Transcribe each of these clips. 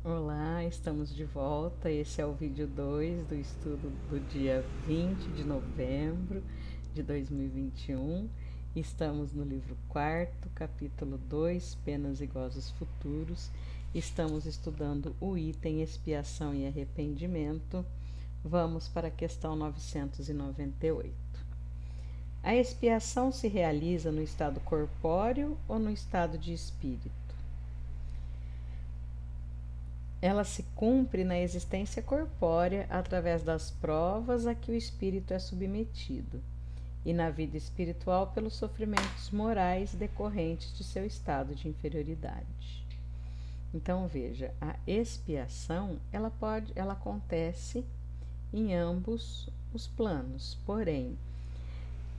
Olá, estamos de volta. Esse é o vídeo 2 do estudo do dia 20 de novembro de 2021. Estamos no livro 4, capítulo 2, Penas e Gozos Futuros. Estamos estudando o item expiação e arrependimento. Vamos para a questão 998. A expiação se realiza no estado corpóreo ou no estado de espírito? Ela se cumpre na existência corpórea através das provas a que o espírito é submetido, e na vida espiritual pelos sofrimentos morais decorrentes de seu estado de inferioridade. Então veja, a expiação ela acontece em ambos os planos, porém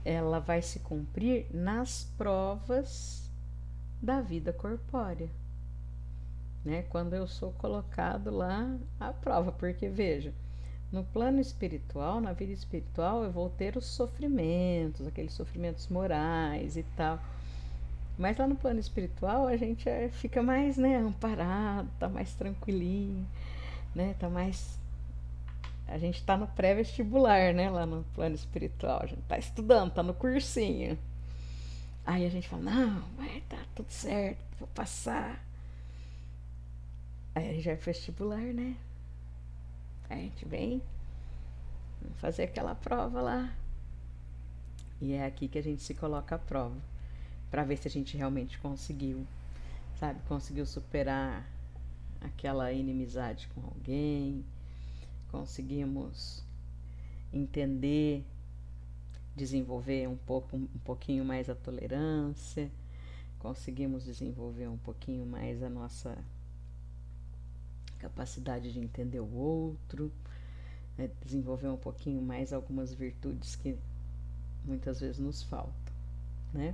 ela vai se cumprir nas provas da vida corpórea. Né, quando eu sou colocado lá à prova, porque veja, no plano espiritual, na vida espiritual, eu vou ter os sofrimentos, aqueles sofrimentos morais e tal, mas lá no plano espiritual a gente fica mais, né, amparado, tá mais tranquilinho, né, tá mais, a gente tá no pré-vestibular, né, lá no plano espiritual, a gente tá estudando, tá no cursinho, aí a gente fala, não, vai tá tudo certo, vou passar. Aí já é vestibular, né? Aí a gente vem fazer aquela prova lá. E é aqui que a gente se coloca à prova. Pra ver se a gente realmente conseguiu, sabe? Conseguiu superar aquela inimizade com alguém. Conseguimos entender, desenvolver um pouquinho mais a tolerância. Conseguimos desenvolver um pouquinho mais a nossa capacidade de entender o outro, né? Desenvolver um pouquinho mais algumas virtudes que muitas vezes nos faltam, né?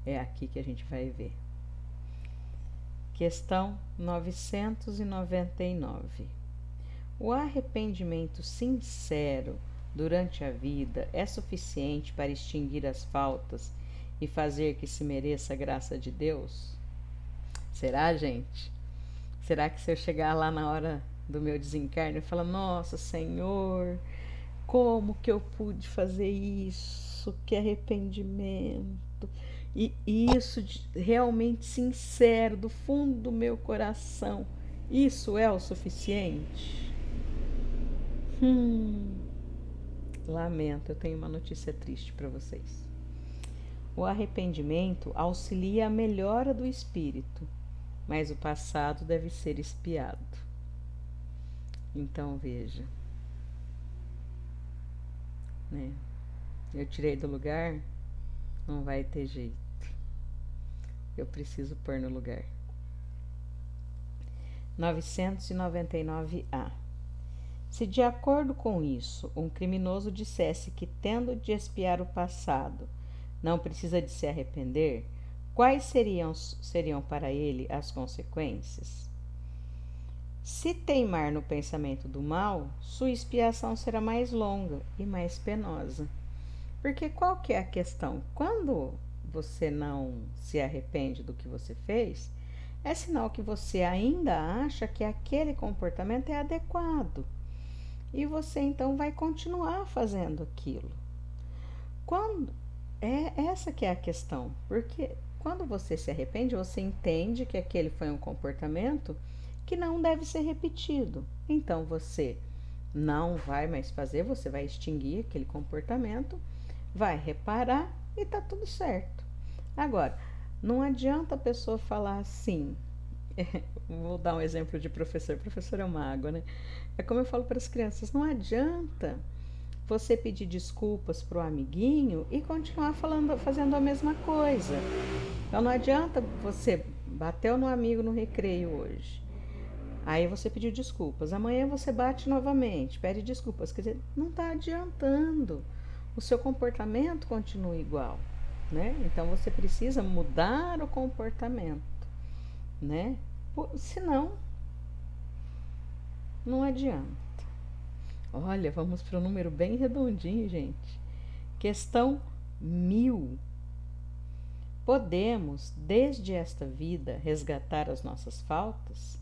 É aqui que a gente vai ver. Questão 999. O arrependimento sincero durante a vida é suficiente para extinguir as faltas e fazer que se mereça a graça de Deus? Será, gente? Será que se eu chegar lá na hora do meu desencarne e falar, nossa, Senhor, como que eu pude fazer isso? Que arrependimento. E isso realmente sincero, do fundo do meu coração, isso é o suficiente? Lamento, eu tenho uma notícia triste para vocês. O arrependimento auxilia a melhora do espírito, mas o passado deve ser expiado. Então veja, né? Eu tirei do lugar, não vai ter jeito. Eu preciso pôr no lugar. 999A. Se de acordo com isso, um criminoso dissesse que, tendo de expiar o passado, não precisa de se arrepender, quais seriam para ele as consequências? Se teimar no pensamento do mal, sua expiação será mais longa e mais penosa. Porque qual que é a questão? Quando você não se arrepende do que você fez, é sinal que você ainda acha que aquele comportamento é adequado. E você então vai continuar fazendo aquilo. Quando essa que é a questão, porque quando você se arrepende, você entende que aquele foi um comportamento que não deve ser repetido. Então você não vai mais fazer, você vai extinguir aquele comportamento, vai reparar e tá tudo certo. Agora, não adianta a pessoa falar assim. Vou dar um exemplo de professor. Professor é uma água, né? É como eu falo para as crianças: não adianta você pedir desculpas pro amiguinho e continuar fazendo a mesma coisa. Então não adianta você bateu no amigo no recreio hoje. Aí você pediu desculpas. Amanhã você bate novamente, pede desculpas. Quer dizer, não está adiantando. O seu comportamento continua igual, né? Então você precisa mudar o comportamento, né? Senão, não adianta. Olha, vamos para um número bem redondinho, gente. Questão 1000. Podemos, desde esta vida, resgatar as nossas faltas?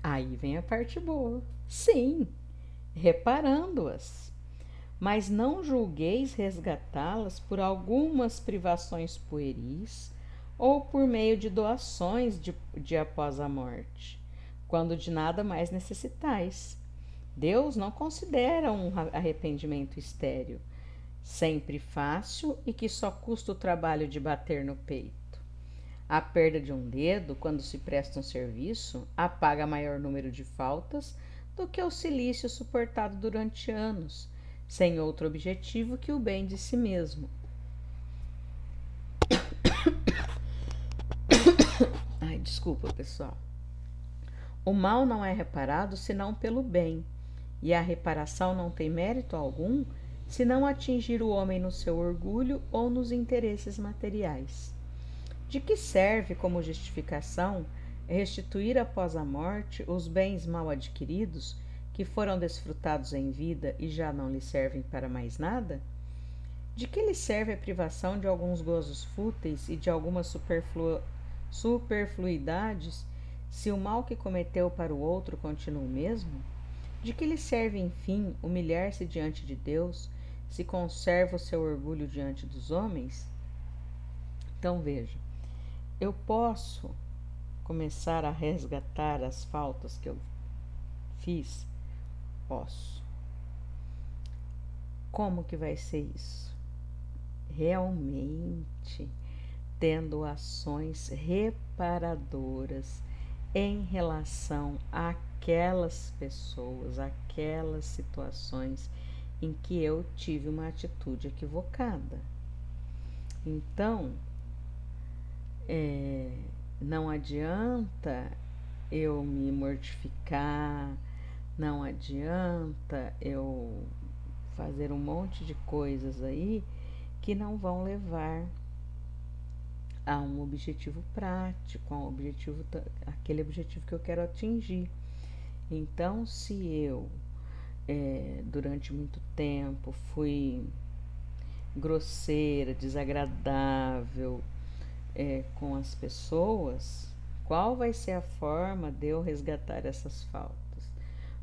Aí vem a parte boa. Sim, reparando-as. Mas não julgueis resgatá-las por algumas privações pueris ou por meio de doações de após a morte, quando de nada mais necessitais. Deus não considera um arrependimento estéril, sempre fácil e que só custa o trabalho de bater no peito. A perda de um dedo, quando se presta um serviço, apaga maior número de faltas do que o cilício suportado durante anos, sem outro objetivo que o bem de si mesmo. Ai, desculpa, pessoal. O mal não é reparado senão pelo bem, e a reparação não tem mérito algum se não atingir o homem no seu orgulho ou nos interesses materiais. De que serve como justificação restituir após a morte os bens mal adquiridos que foram desfrutados em vida e já não lhe servem para mais nada? De que lhe serve a privação de alguns gozos fúteis e de algumas superfluidades se o mal que cometeu para o outro continua o mesmo? De que lhe serve, enfim, humilhar-se diante de Deus se conserva o seu orgulho diante dos homens? Então veja, eu posso começar a resgatar as faltas que eu fiz? Posso. Como que vai ser isso? Realmente tendo ações reparadoras em relação àquelas pessoas, àquelas situações em que eu tive uma atitude equivocada. Então, não adianta eu me mortificar, não adianta eu fazer um monte de coisas aí que não vão levar a um objetivo prático, a um objetivo, aquele objetivo que eu quero atingir. Então, se eu durante muito tempo fui grosseira, desagradável com as pessoas, qual vai ser a forma de eu resgatar essas faltas?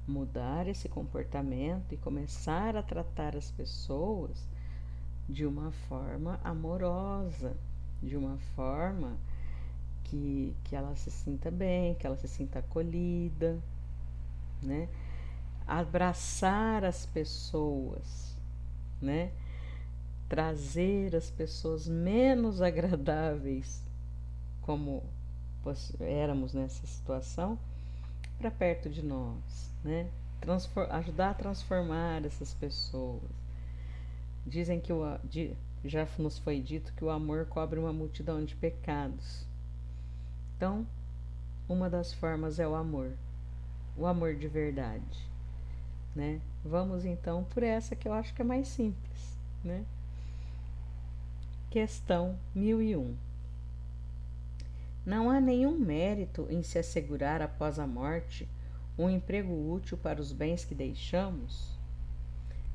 Mudar esse comportamento e começar a tratar as pessoas de uma forma amorosa, de uma forma que ela se sinta bem, que ela se sinta acolhida, né? Abraçar as pessoas, né? Trazer as pessoas menos agradáveis, como éramos nessa situação, para perto de nós, né? Ajudar a transformar essas pessoas. Dizem que já nos foi dito que o amor cobre uma multidão de pecados. Então, uma das formas é o amor de verdade, né? Vamos então por essa que eu acho que é mais simples, né? Questão 1001. Não há nenhum mérito em se assegurar após a morte um emprego útil para os bens que deixamos?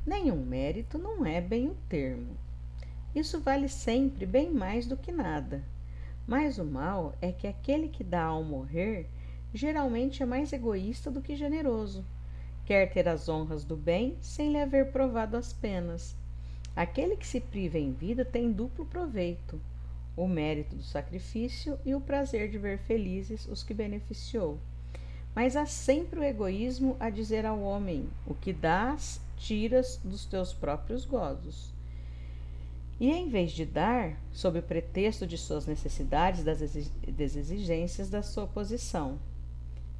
Nenhum mérito não é bem o termo. Isso vale sempre bem mais do que nada. Mas o mal é que aquele que dá ao morrer geralmente é mais egoísta do que generoso. Quer ter as honras do bem sem lhe haver provado as penas. Aquele que se priva em vida tem duplo proveito: o mérito do sacrifício e o prazer de ver felizes os que beneficiou. Mas há sempre o egoísmo a dizer ao homem: o que dás, tiras dos teus próprios gozos. E em vez de dar, sob o pretexto de suas necessidades, das exigências da sua posição.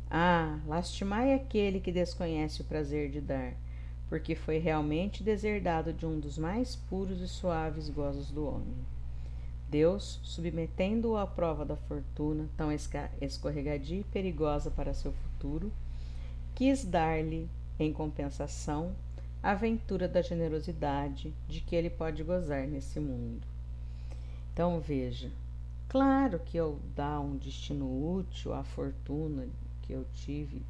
Ah, lastimai aquele que desconhece o prazer de dar, porque foi realmente deserdado de um dos mais puros e suaves gozos do homem. Deus, submetendo-o à prova da fortuna, tão escorregadia e perigosa para seu futuro, quis dar-lhe, em compensação, a ventura da generosidade de que ele pode gozar nesse mundo. Então veja, claro que eu dar um destino útil à fortuna que eu tive,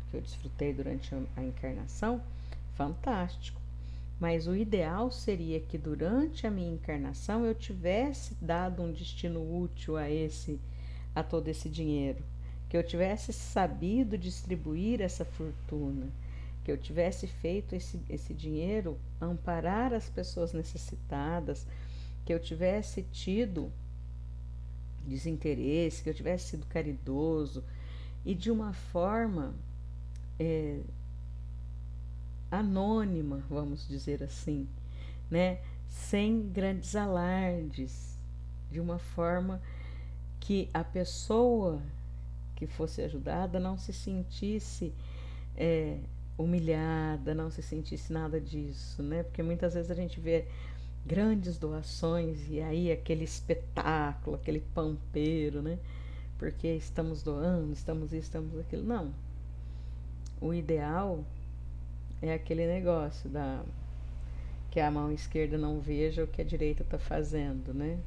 que eu desfrutei durante a encarnação, fantástico. Mas o ideal seria que durante a minha encarnação eu tivesse dado um destino útil a todo esse dinheiro, que eu tivesse sabido distribuir essa fortuna, que eu tivesse feito esse dinheiro amparar as pessoas necessitadas, que eu tivesse tido desinteresse, que eu tivesse sido caridoso e de uma forma anônima, vamos dizer assim, né? Sem grandes alardes, de uma forma que a pessoa que fosse ajudada não se sentisse humilhada, não se sentisse nada disso, né? Porque muitas vezes a gente vê grandes doações e aí aquele espetáculo, aquele pampeiro, né? Porque estamos doando, estamos isso, estamos aquilo. Não. O ideal é aquele negócio que a mão esquerda não veja o que a direita está fazendo, né?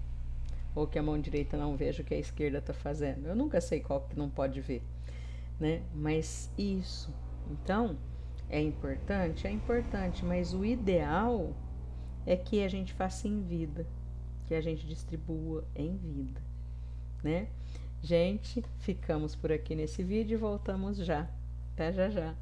Ou que a mão direita não veja o que a esquerda está fazendo. Eu nunca sei qual que não pode ver, né? Mas isso. Então, é importante, mas o ideal é que a gente faça em vida, que a gente distribua em vida, né? Gente, ficamos por aqui nesse vídeo e voltamos já. Até já já.